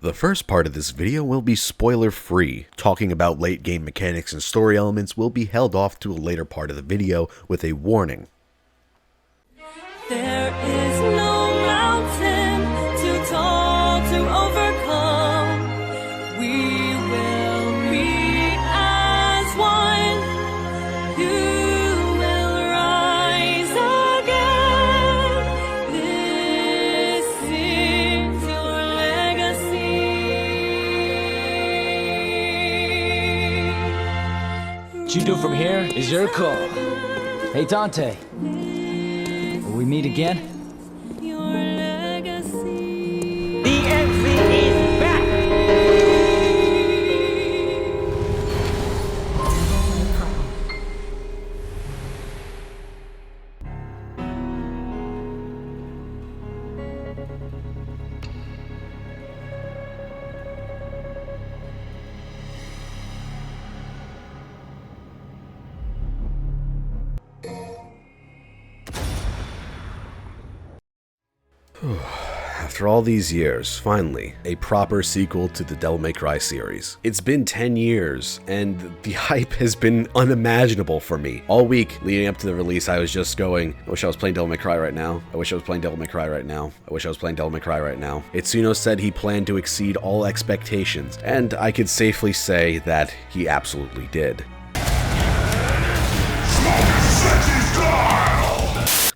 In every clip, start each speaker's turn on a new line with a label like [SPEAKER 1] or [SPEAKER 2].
[SPEAKER 1] The first part of this video will be spoiler-free. Talking about late game mechanics and story elements will be held off to a later part of the video with a warning.
[SPEAKER 2] There is no mountain too tall to overcome. We will meet as one. You will rise again. This is your legacy.
[SPEAKER 3] What you do from here is your call. Hey, Dante. Will we meet again?
[SPEAKER 2] Your legacy.
[SPEAKER 3] The MC is back!
[SPEAKER 1] After all these years, finally, a proper sequel to the Devil May Cry series. It's been 10 years, and the hype has been unimaginable for me. All week leading up to the release, I was just going, I wish I was playing Devil May Cry right now. I wish I was playing Devil May Cry right now. I wish I was playing Devil May Cry right now. Itsuno said he planned to exceed all expectations, and I could safely say that he absolutely did.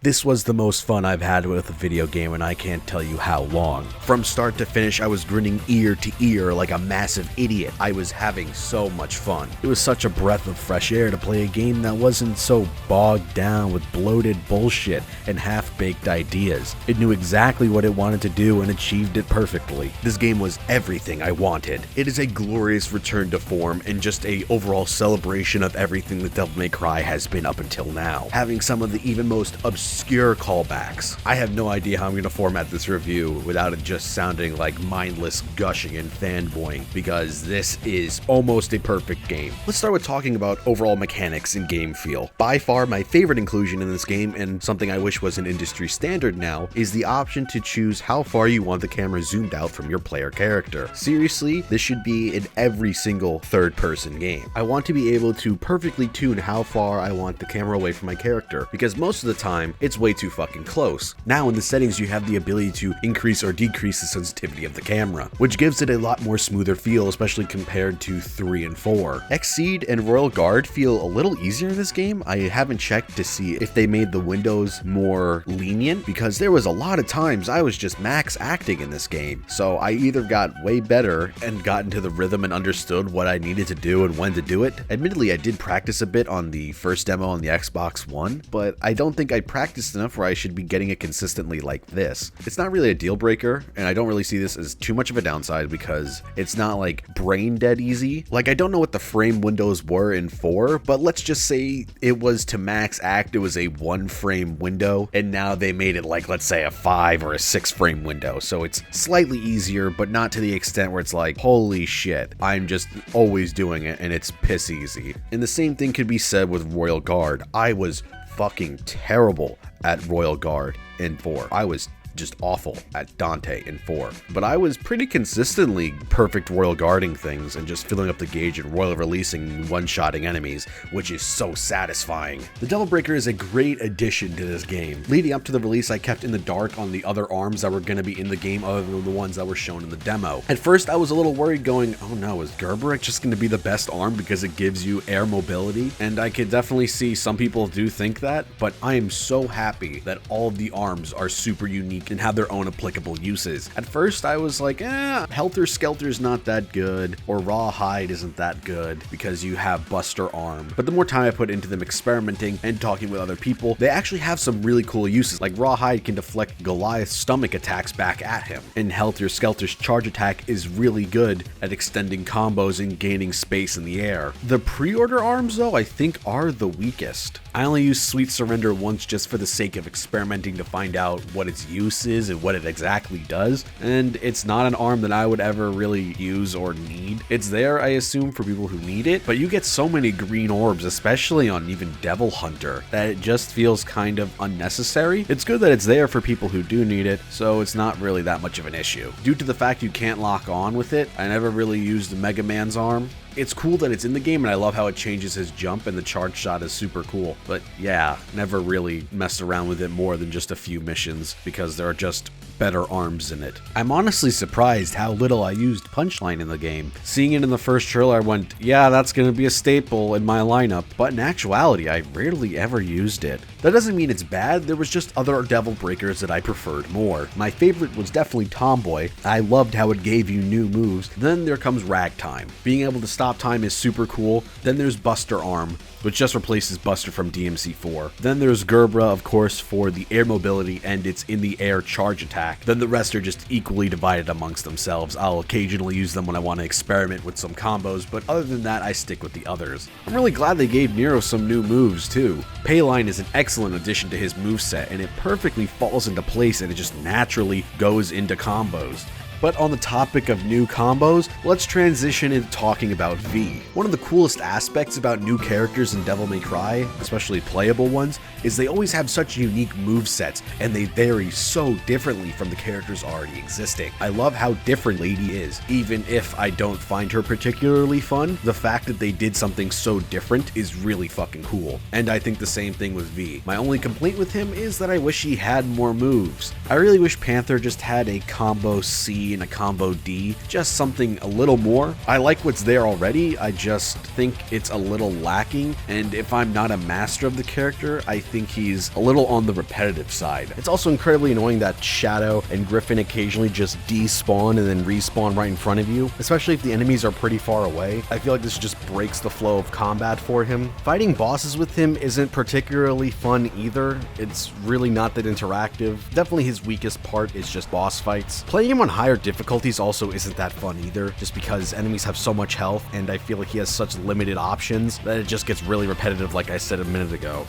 [SPEAKER 1] This was the most fun I've had with a video game, and I can't tell you how long. From start to finish, I was grinning ear to ear like a massive idiot. I was having so much fun. It was such a breath of fresh air to play a game that wasn't so bogged down with bloated bullshit and half-baked ideas. It knew exactly what it wanted to do and achieved it perfectly. This game was everything I wanted. It is a glorious return to form and just a overall celebration of everything that Devil May Cry has been up until now, having some of the even most obscure callbacks. I have no idea how I'm going to format this review without it just sounding like mindless gushing and fanboying, because this is almost a perfect game. Let's start with talking about overall mechanics and game feel. By far my favorite inclusion in this game, and something I wish was an industry standard now, is the option to choose how far you want the camera zoomed out from your player character. Seriously, this should be in every single third-person game. I want to be able to perfectly tune how far I want the camera away from my character, because most of the time, it's way too fucking close. Now in the settings you have the ability to increase or decrease the sensitivity of the camera, which gives it a lot more smoother feel, especially compared to 3 and 4. Exceed and Royal Guard feel a little easier in this game. I haven't checked to see if they made the windows more lenient, because there was a lot of times I was just max acting in this game. So I either got way better and got into the rhythm and understood what I needed to do and when to do it. Admittedly, I did practice a bit on the first demo on the Xbox One, but I don't think I practiced enough where I should be getting it consistently like this. It's not really a deal breaker, and I don't really see this as too much of a downside because it's not like brain dead easy. Like, I don't know what the frame windows were in 4, but let's just say it was to max act, it was a 1 frame window, and now they made it like, let's say, a 5 or a 6 frame window. So it's slightly easier, but not to the extent where it's like, holy shit, I'm just always doing it and it's piss easy. And the same thing could be said with Royal Guard. I was fucking terrible at Royal Guard in 4. I was just awful at Dante in 4, but I was pretty consistently perfect royal guarding things and just filling up the gauge and royal releasing and one-shotting enemies, which is so satisfying. The Devil Breaker is a great addition to this game. Leading up to the release, I kept in the dark on the other arms that were going to be in the game other than the ones that were shown in the demo. At first, I was a little worried going, oh no, is Gerberich just going to be the best arm because it gives you air mobility? And I could definitely see some people do think that, but I am so happy that all of the arms are super unique and have their own applicable uses. At first I was like, Helter Skelter's not that good, or Rawhide isn't that good because you have Buster Arm. But the more time I put into them experimenting and talking with other people, they actually have some really cool uses. Like Rawhide can deflect Goliath's stomach attacks back at him, and Helter Skelter's charge attack is really good at extending combos and gaining space in the air. The pre-order arms though, I think are the weakest. I only used Sweet Surrender once just for the sake of experimenting to find out what its use use is and what it exactly does, and it's not an arm that I would ever really use or need. It's there, I assume, for people who need it, but you get so many green orbs, especially on even Devil Hunter, that it just feels kind of unnecessary. It's good that it's there for people who do need it, so it's not really that much of an issue. Due to the fact you can't lock on with it, I never really used Mega Man's arm. It's cool that it's in the game, and I love how it changes his jump, and the charge shot is super cool. But yeah, never really messed around with it more than just a few missions, because there are just better arms in it. I'm honestly surprised how little I used Punchline in the game. Seeing it in the first trailer, I went, yeah, that's gonna be a staple in my lineup, but in actuality, I rarely ever used it. That doesn't mean it's bad, there was just other Devil Breakers that I preferred more. My favorite was definitely Tomboy. I loved how it gave you new moves. Then there comes Ragtime. Being able to stop time is super cool. Then there's Buster Arm, which just replaces Buster from DMC4. Then there's Gerbera, of course, for the air mobility and its in the air charge attack. Then the rest are just equally divided amongst themselves. I'll occasionally use them when I want to experiment with some combos, but other than that, I stick with the others. I'm really glad they gave Nero some new moves too. Payline is an excellent addition to his moveset, and it perfectly falls into place and it just naturally goes into combos. But on the topic of new combos, let's transition into talking about V. One of the coolest aspects about new characters in Devil May Cry, especially playable ones, is they always have such unique movesets, and they vary so differently from the characters already existing. I love how different Lady is. Even if I don't find her particularly fun, the fact that they did something so different is really fucking cool. And I think the same thing with V. My only complaint with him is that I wish he had more moves. I really wish Panther just had a combo C and a combo D, just something a little more. I like what's there already, I just think it's a little lacking, and if I'm not a master of the character, I think he's a little on the repetitive side. It's also incredibly annoying that Shadow and Griffin occasionally just despawn and then respawn right in front of you, especially if the enemies are pretty far away. I feel like this just breaks the flow of combat for him. Fighting bosses with him isn't particularly fun either. It's really not that interactive. Definitely his weakest part is just boss fights. Playing him on higher difficulties also isn't that fun either, just because enemies have so much health, and I feel like he has such limited options that it just gets really repetitive, like I said a minute ago.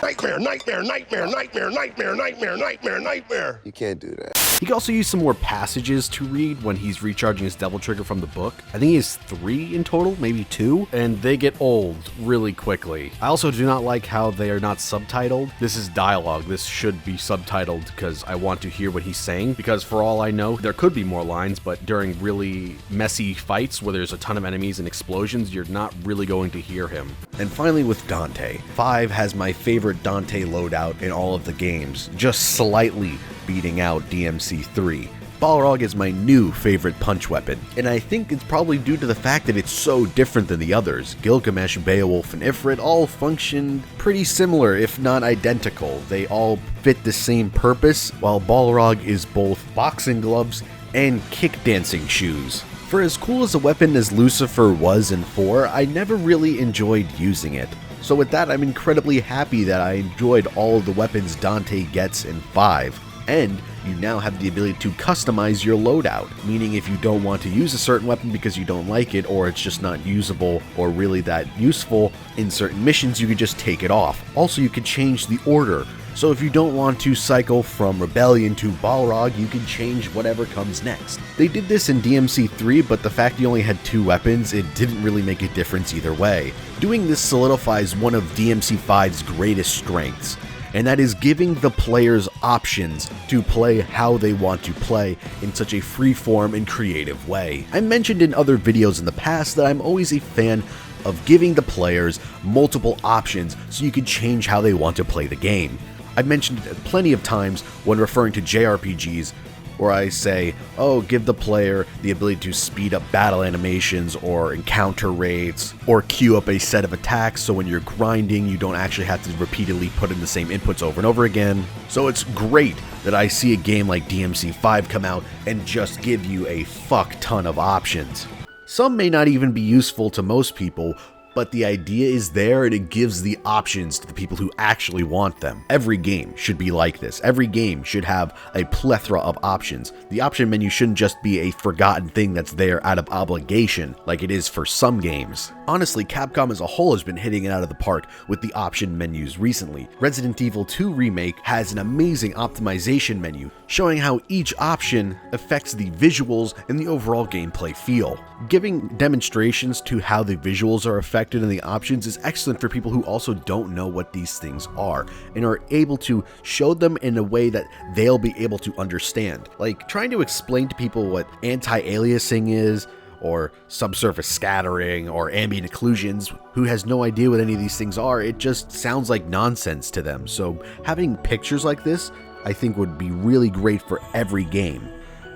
[SPEAKER 4] Nightmare, nightmare, nightmare, nightmare, nightmare, nightmare, nightmare, nightmare. You can't do that.
[SPEAKER 1] He can also use some more passages to read when he's recharging his Devil Trigger from the book. I think he has 3 in total, maybe 2, and they get old really quickly. I also do not like how they are not subtitled. This is dialogue. This should be subtitled because I want to hear what he's saying, because for all I know, there could be more lines, but during really messy fights where there's a ton of enemies and explosions, you're not really going to hear him. And finally with Dante. 5 has my favorite Dante loadout in all of the games, just slightly beating out DMC3. Balrog is my new favorite punch weapon, and I think it's probably due to the fact that it's so different than the others. Gilgamesh, Beowulf, and Ifrit all function pretty similar, if not identical. They all fit the same purpose, while Balrog is both boxing gloves and kick dancing shoes. For as cool as a weapon as Lucifer was in 4, I never really enjoyed using it. So with that, I'm incredibly happy that I enjoyed all of the weapons Dante gets in 5. And you now have the ability to customize your loadout, meaning if you don't want to use a certain weapon because you don't like it, or it's just not usable or really that useful in certain missions, you can just take it off. Also, you can change the order. So if you don't want to cycle from Rebellion to Balrog, you can change whatever comes next. They did this in DMC3, but the fact you only had 2 weapons, it didn't really make a difference either way. Doing this solidifies one of DMC5's greatest strengths, and that is giving the players options to play how they want to play in such a free-form and creative way. I mentioned in other videos in the past that I'm always a fan of giving the players multiple options so you can change how they want to play the game. I've mentioned it plenty of times when referring to JRPGs, where I say, oh, give the player the ability to speed up battle animations or encounter rates, or queue up a set of attacks so when you're grinding you don't actually have to repeatedly put in the same inputs over and over again. So it's great that I see a game like DMC5 come out and just give you a fuck ton of options. Some may not even be useful to most people, but the idea is there and it gives the options to the people who actually want them. Every game should be like this. Every game should have a plethora of options. The option menu shouldn't just be a forgotten thing that's there out of obligation, like it is for some games. Honestly, Capcom as a whole has been hitting it out of the park with the option menus recently. Resident Evil 2 Remake has an amazing optimization menu, showing how each option affects the visuals and the overall gameplay feel. Giving demonstrations to how the visuals are affected in the options is excellent for people who also don't know what these things are, and are able to show them in a way that they'll be able to understand. Like trying to explain to people what anti-aliasing is, or subsurface scattering, or ambient occlusions, who has no idea what any of these things are. It just sounds like nonsense to them. So having pictures like this, I think would be really great for every game.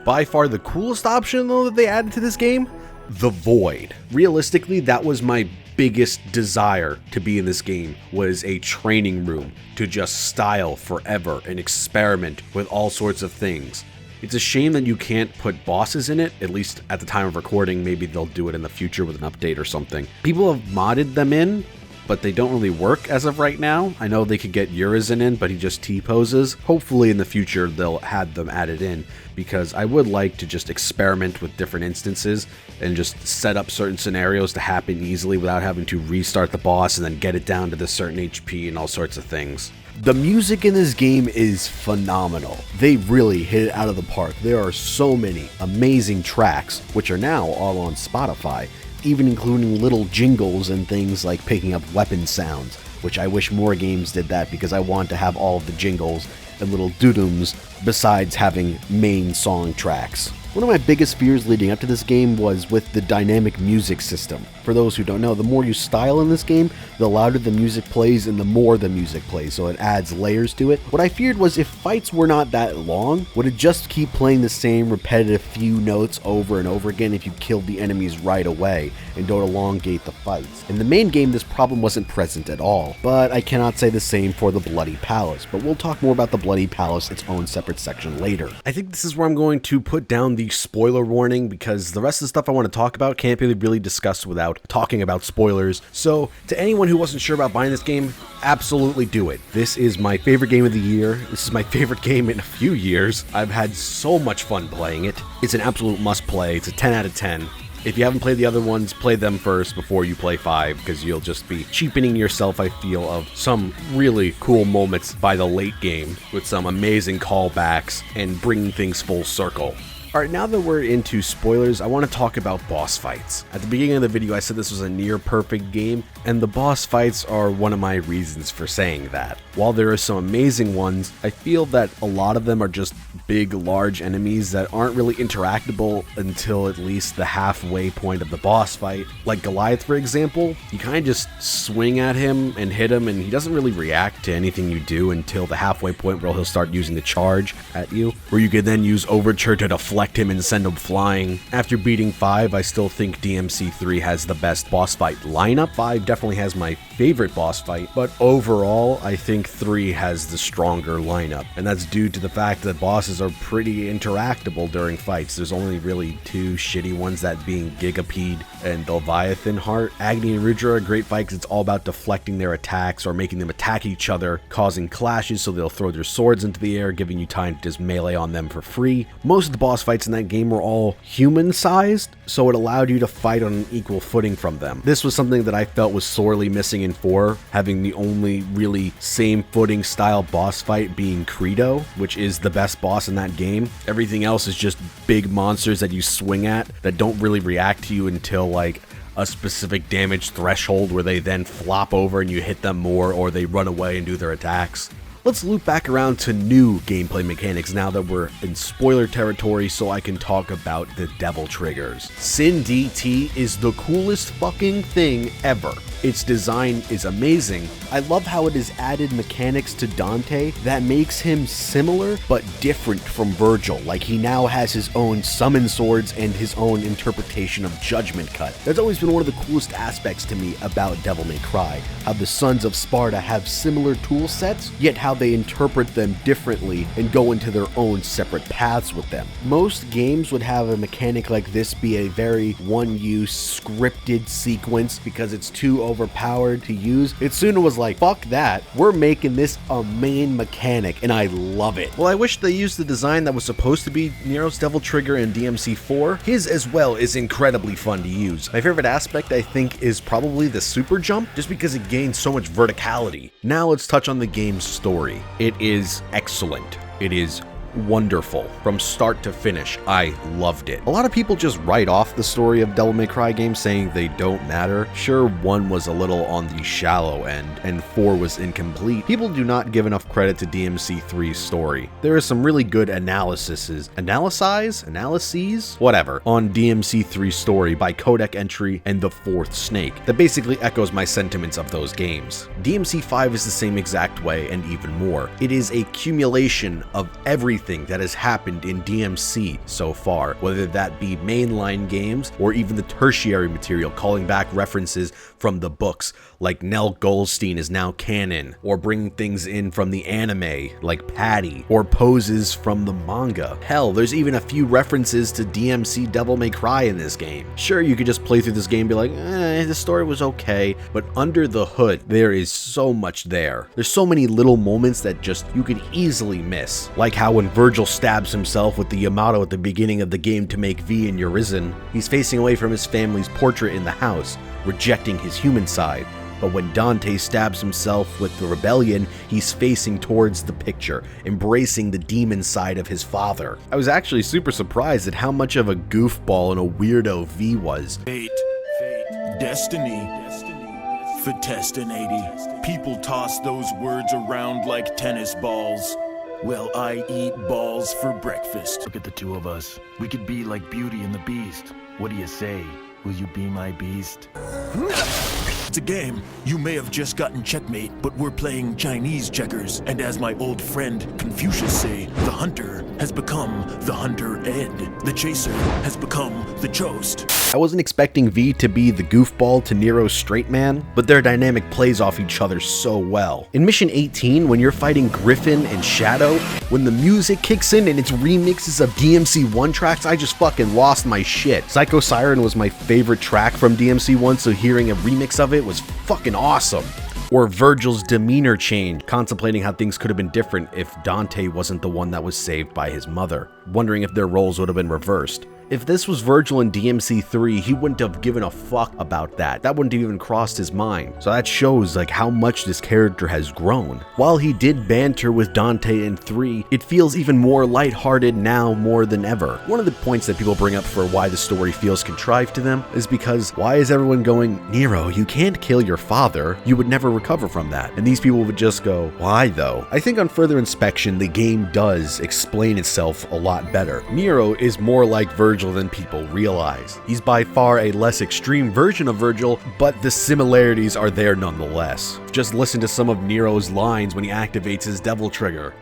[SPEAKER 1] By far the coolest option though that they added to this game, the Void. Realistically, that was my biggest desire to be in this game, was a training room to just style forever and experiment with all sorts of things. It's a shame that you can't put bosses in it, at least at the time of recording. Maybe they'll do it in the future with an update or something. People have modded them in, but they don't really work as of right now. I know they could get Urizen in, but he just T-poses. Hopefully in the future they'll have them added in, because I would like to just experiment with different instances and just set up certain scenarios to happen easily without having to restart the boss and then get it down to this certain HP and all sorts of things. The music in this game is phenomenal. They really hit it out of the park. There are so many amazing tracks, which are now all on Spotify, even including little jingles and things like picking up weapon sounds, which I wish more games did that, because I want to have all of the jingles and little doo-dooms besides having main song tracks. One of my biggest fears leading up to this game was with the dynamic music system. For those who don't know, the more you style in this game, the louder the music plays and the more the music plays, so it adds layers to it. What I feared was if fights were not that long, would it just keep playing the same repetitive few notes over and over again if you killed the enemies right away and don't elongate the fights? In the main game, this problem wasn't present at all, but I cannot say the same for the Bloody Palace, but we'll talk more about the Bloody Palace, its own separate section, later. I think this is where I'm going to put down the spoiler warning, because the rest of the stuff I want to talk about can't be really discussed without talking about spoilers. So to anyone who wasn't sure about buying this game, absolutely do it. This is my favorite game of the year. This is my favorite game in a few years. I've had so much fun playing it. It's an absolute must play. It's a 10 out of 10. If you haven't played the other ones, play them first before you play 5, because you'll just be cheapening yourself, I feel, of some really cool moments by the late game with some amazing callbacks and bringing things full circle. Alright, now that we're into spoilers, I want to talk about boss fights. At the beginning of the video, I said this was a near-perfect game, and the boss fights are one of my reasons for saying that. While there are some amazing ones, I feel that a lot of them are just big, large enemies that aren't really interactable until at least the halfway point of the boss fight. Like Goliath, for example, you kind of just swing at him and hit him, and he doesn't really react to anything you do until the halfway point where he'll start using the charge at you, where you can then use Overture to deflect him and send him flying. After beating 5, I still think DMC3 has the best boss fight lineup. 5 definitely has my favorite boss fight, but overall, I think 3 has the stronger lineup, and that's due to the fact that bosses are pretty interactable during fights. There's only really 2 shitty ones, that being Gigapede and Leviathan Heart. Agni and Rudra are a great fight because it's all about deflecting their attacks or making them attack each other, causing clashes so they'll throw their swords into the air, giving you time to just melee on them for free. Most of the boss fights in that game were all human-sized, so it allowed you to fight on an equal footing from them. This was something that I felt was sorely missing in 4, having the only really same footing style boss fight being Credo, which is the best boss in that game. Everything else is just big monsters that you swing at that don't really react to you until like a specific damage threshold, where they then flop over and you hit them more, or they run away and do their attacks. Let's loop back around to new gameplay mechanics now that we're in spoiler territory, so I can talk about the devil triggers. Sin DT is the coolest fucking thing ever. Its design is amazing. I love how it has added mechanics to Dante that makes him similar but different from Virgil. Like, he now has his own summon swords and his own interpretation of Judgment Cut. That's always been one of the coolest aspects to me about Devil May Cry, how the Sons of Sparta have similar tool sets, yet how they interpret them differently and go into their own separate paths with them. Most games would have a mechanic like this be a very one-use scripted sequence because it's too overpowered to use, it soon was like, fuck that, we're making this a main mechanic, and I love it. Well, I wish they used the design that was supposed to be Nero's Devil Trigger in DMC4. His as well is incredibly fun to use. My favorite aspect, I think, is probably the super jump, just because it gains so much verticality. Now let's touch on the game's story. It is excellent. It is wonderful from start to finish. I loved it. A lot of people just write off the story of Devil May Cry games, saying they don't matter. Sure, 1 was a little on the shallow end and 4 was incomplete. People do not give enough credit to DMC3's story. There is some really good analyses, whatever, on DMC3's story by Codec Entry and The Fourth Snake that basically echoes my sentiments of those games. DMC5 is the same exact way and even more. It is a accumulation of everything that has happened in DMC so far, whether that be mainline games or even the tertiary material, calling back references from the books like Nell Goldstein is now canon, or bringing things in from the anime like Patty, or poses from the manga. Hell, there's even a few references to DMC Devil May Cry in this game. Sure, you could just play through this game and be like, the story was okay, but under the hood, there is so much there. There's so many little moments that just you could easily miss, like how when Virgil stabs himself with the Yamato at the beginning of the game to make V in Urizen, he's facing away from his family's portrait in the house, rejecting his human side. But when Dante stabs himself with the rebellion, he's facing towards the picture, embracing the demon side of his father. I was actually super surprised at how much of a goofball and a weirdo V was.
[SPEAKER 5] Fate, destiny, fatestinati. People toss those words around like tennis balls. Well, I eat balls for breakfast.
[SPEAKER 6] Look at the two of us. We could be like Beauty and the Beast. What do you say? Will you be my beast?
[SPEAKER 5] It's a game. You may have just gotten checkmate, but we're playing Chinese checkers. And as my old friend Confucius say, the hunter has become the hunter-ed. The chaser has become the chost.
[SPEAKER 1] I wasn't expecting V to be the goofball to Nero's straight man, but their dynamic plays off each other so well. In Mission 18, when you're fighting Griffin and Shadow, when the music kicks in and it's remixes of DMC1 tracks, I just fucking lost my shit. Psycho Siren was my favorite track from DMC1, so hearing a remix of it was fucking awesome. Or Virgil's demeanor change, contemplating how things could have been different if Dante wasn't the one that was saved by his mother, wondering if their roles would have been reversed. If this was Virgil in DMC3, he wouldn't have given a fuck about that. That wouldn't have even crossed his mind. So that shows like how much this character has grown. While he did banter with Dante in 3, it feels even more lighthearted now more than ever. One of the points that people bring up for why the story feels contrived to them is because why is everyone going, Nero, you can't kill your father, you would never recover from that. And these people would just go, why though? I think on further inspection, the game does explain itself a lot better. Nero is more like Virgil than people realize. He's by far a less extreme version of Virgil, but the similarities are there nonetheless. Just listen to some of Nero's lines when he activates his Devil Trigger.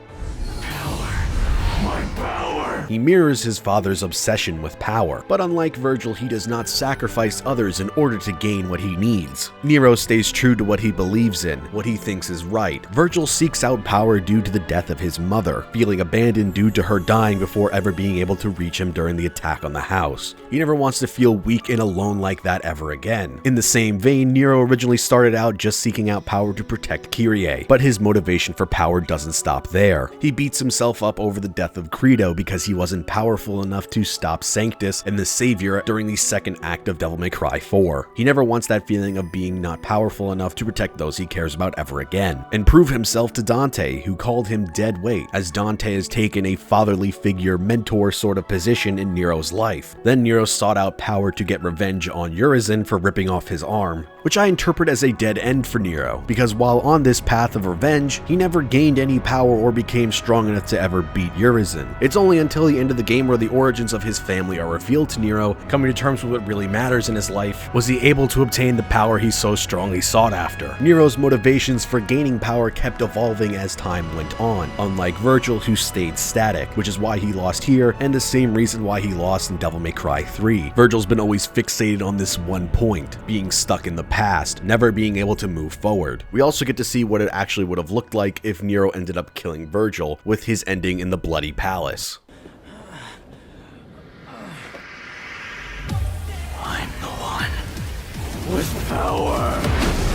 [SPEAKER 5] My power.
[SPEAKER 1] He mirrors his father's obsession with power, but unlike Virgil, he does not sacrifice others in order to gain what he needs. Nero stays true to what he believes in, what he thinks is right. Virgil seeks out power due to the death of his mother, feeling abandoned due to her dying before ever being able to reach him during the attack on the house. He never wants to feel weak and alone like that ever again. In the same vein, Nero originally started out just seeking out power to protect Kyrie, but his motivation for power doesn't stop there. He beats himself up over the death of Credo because he wasn't powerful enough to stop Sanctus and the Savior during the second act of Devil May Cry 4. He never wants that feeling of being not powerful enough to protect those he cares about ever again, and prove himself to Dante, who called him dead weight, as Dante has taken a fatherly figure, mentor sort of position in Nero's life. Then Nero sought out power to get revenge on Urizen for ripping off his arm, which I interpret as a dead end for Nero, because while on this path of revenge, he never gained any power or became strong enough to ever beat Urizen. It's only until the end of the game where the origins of his family are revealed to Nero, coming to terms with what really matters in his life, was he able to obtain the power he so strongly sought after. Nero's motivations for gaining power kept evolving as time went on, unlike Virgil, who stayed static, which is why he lost here, and the same reason why he lost in Devil May Cry 3. Virgil's been always fixated on this one point, being stuck in the past, never being able to move forward. We also get to see what it actually would have looked like if Nero ended up killing Virgil, with his ending in the Bloody Palace.
[SPEAKER 5] I'm the one with power.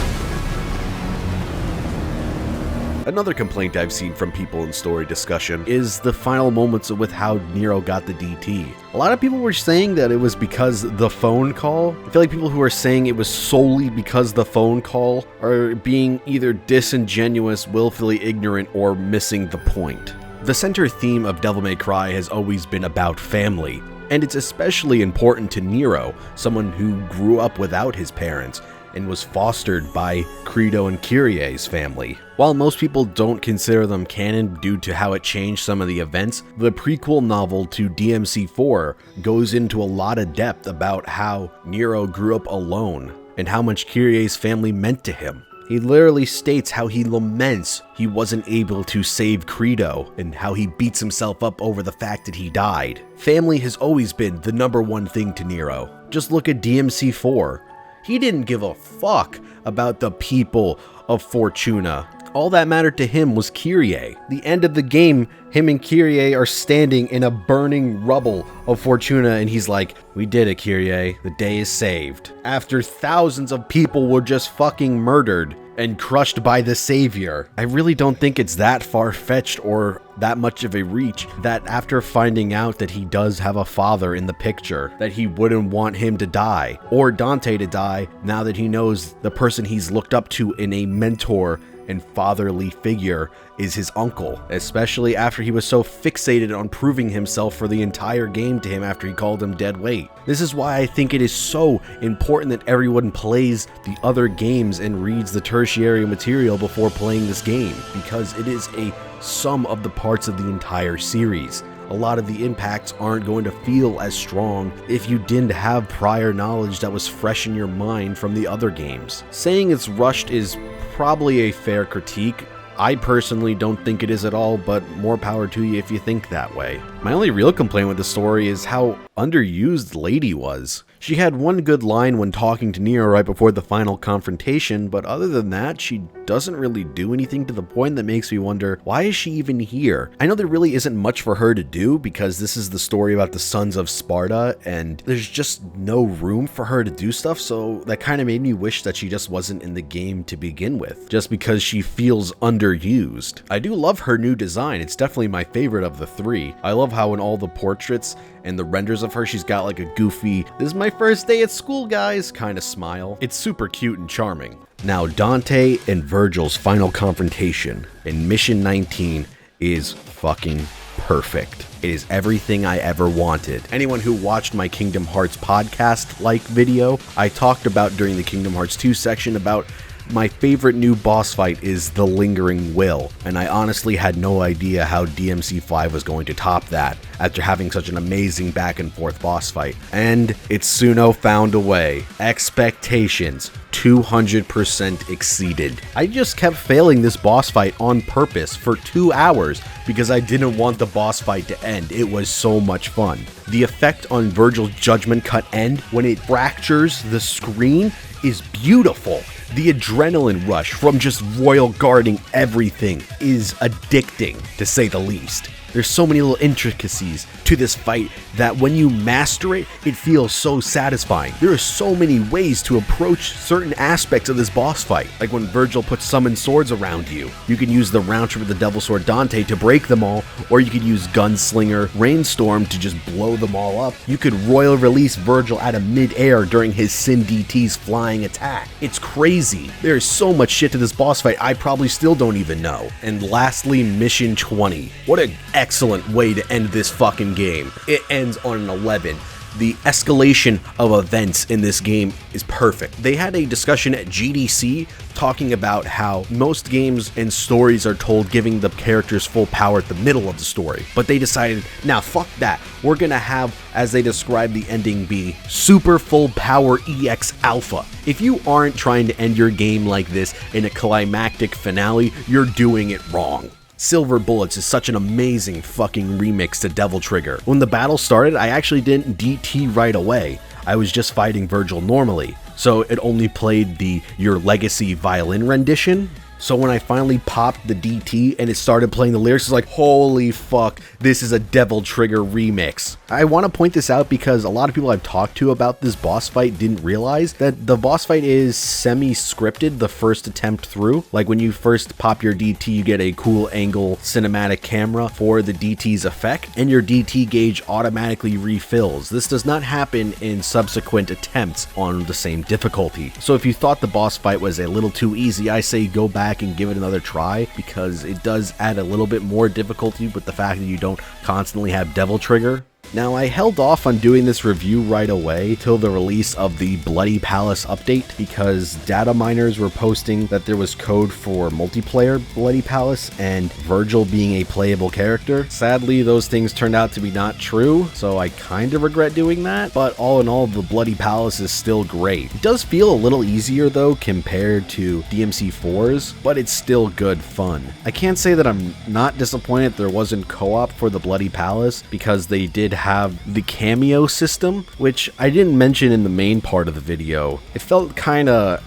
[SPEAKER 1] Another complaint I've seen from people in story discussion is the final moments with how Nero got the DT. A lot of people were saying that it was because the phone call. I feel like people who are saying it was solely because the phone call are being either disingenuous, willfully ignorant, or missing the point. The center theme of Devil May Cry has always been about family, and it's especially important to Nero, someone who grew up without his parents and was fostered by Credo and Kyrie's family. While most people don't consider them canon due to how it changed some of the events, the prequel novel to DMC4 goes into a lot of depth about how Nero grew up alone and how much Kyrie's family meant to him. He literally states how he laments he wasn't able to save Credo and how he beats himself up over the fact that he died. Family has always been the #1 thing to Nero. Just look at DMC4. He didn't give a fuck about the people of Fortuna. All that mattered to him was Kyrie. The end of the game, him and Kyrie are standing in a burning rubble of Fortuna, and he's like, "We did it, Kyrie. The day is saved." After thousands of people were just fucking murdered and crushed by the savior. I really don't think it's that far-fetched or that much of a reach that after finding out that he does have a father in the picture, that he wouldn't want him to die, or Dante to die, now that he knows the person he's looked up to in a mentor and fatherly figure is his uncle, especially after he was so fixated on proving himself for the entire game to him after he called him dead weight. This is why I think it is so important that everyone plays the other games and reads the tertiary material before playing this game, because it is a sum of the parts of the entire series. A lot of the impacts aren't going to feel as strong if you didn't have prior knowledge that was fresh in your mind from the other games. Saying it's rushed is probably a fair critique. I personally don't think it is at all, but more power to you if you think that way. My only real complaint with the story is how underused Lady was. She had one good line when talking to Nero right before the final confrontation, but other than that, she doesn't really do anything to the point that makes me wonder, why is she even here? I know there really isn't much for her to do because this is the story about the sons of Sparta, and there's just no room for her to do stuff, so that kind of made me wish that she just wasn't in the game to begin with, just because she feels underused. I do love her new design. It's definitely my favorite of the three. I love how in all the portraits and the renders of her, she's got like a goofy, "This is my first day at school, guys," kind of smile. It's super cute and charming. Now, Dante and Virgil's final confrontation in Mission 19 is fucking perfect. It is everything I ever wanted. Anyone who watched my Kingdom Hearts podcast-like video, I talked about during the Kingdom Hearts 2 section about my favorite new boss fight is the Lingering Will, and I honestly had no idea how DMC5 was going to top that after having such an amazing back and forth boss fight. And Itsuno found a way. Expectations 200% exceeded. I just kept failing this boss fight on purpose for 2 hours because I didn't want the boss fight to end. It was so much fun. The effect on Virgil's Judgment Cut end when it fractures the screen is beautiful. The adrenaline rush from just royal guarding everything is addicting, to say the least. There's so many little intricacies to this fight that when you master it, it feels so satisfying. There are so many ways to approach certain aspects of this boss fight. Like when Virgil puts summoned swords around you. You can use the round trip of the Devil Sword Dante to break them all, or you could use Gunslinger Rainstorm to just blow them all up. You could royal release Virgil out of mid-air during his Sin DT's flying attack. It's crazy. There's so much shit to this boss fight I probably still don't even know. And lastly, Mission 20. What an excellent way to end this fucking game. It ends on an 11. The escalation of events in this game is perfect. They had a discussion at GDC talking about how most games and stories are told giving the characters full power at the middle of the story. But they decided, now fuck that. We're gonna have, as they describe the ending, be super full power EX alpha. If you aren't trying to end your game like this in a climactic finale, you're doing it wrong. Silver Bullets is such an amazing fucking remix to Devil Trigger. When the battle started, I actually didn't DT right away. I was just fighting Virgil normally, so it only played the Your Legacy violin rendition. So when I finally popped the DT and it started playing the lyrics, it's like, holy fuck, this is a Devil Trigger remix. I want to point this out because a lot of people I've talked to about this boss fight didn't realize that the boss fight is semi-scripted the first attempt through. Like when you first pop your DT, you get a cool angle cinematic camera for the DT's effect, and your DT gauge automatically refills. This does not happen in subsequent attempts on the same difficulty. So if you thought the boss fight was a little too easy, I say go back and give it another try, because it does add a little bit more difficulty with the fact that you don't constantly have Devil Trigger. Now, I held off on doing this review right away till the release of the Bloody Palace update, because data miners were posting that there was code for multiplayer Bloody Palace and Virgil being a playable character. Sadly, those things turned out to be not true, so I kind of regret doing that, but all in all, the Bloody Palace is still great. It does feel a little easier though compared to DMC4's, but it's still good fun. I can't say that I'm not disappointed there wasn't co-op for the Bloody Palace, because they did have the cameo system, which I didn't mention in the main part of the video. It felt kinda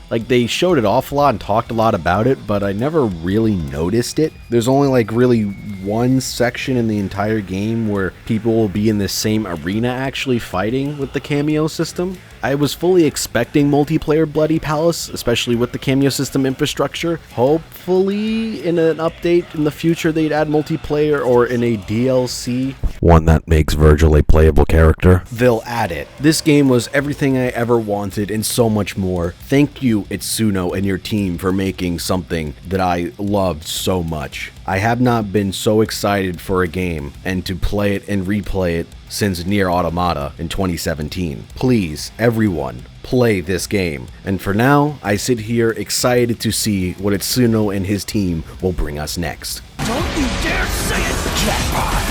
[SPEAKER 1] like they showed it off a lot and talked a lot about it, but I never really noticed it. There's only like really one section in the entire game where people will be in the same arena actually fighting with the cameo system. I was fully expecting multiplayer Bloody Palace, especially with the cameo system infrastructure. Hopefully in an update in the future they'd add multiplayer, or in a DLC, one that makes Virgil a playable character, they'll add it. This game was everything I ever wanted and so much more. Thank you, Itsuno and your team, for making something that I loved so much. I have not been so excited for a game and to play it and replay it since Nier Automata in 2017. Please, everyone, play this game. And for now, I sit here excited to see what Itsuno and his team will bring us next.
[SPEAKER 5] Don't you dare say it, jackpot!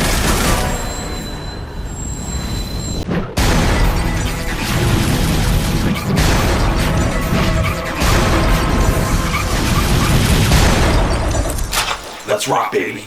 [SPEAKER 4] Let's rock, baby.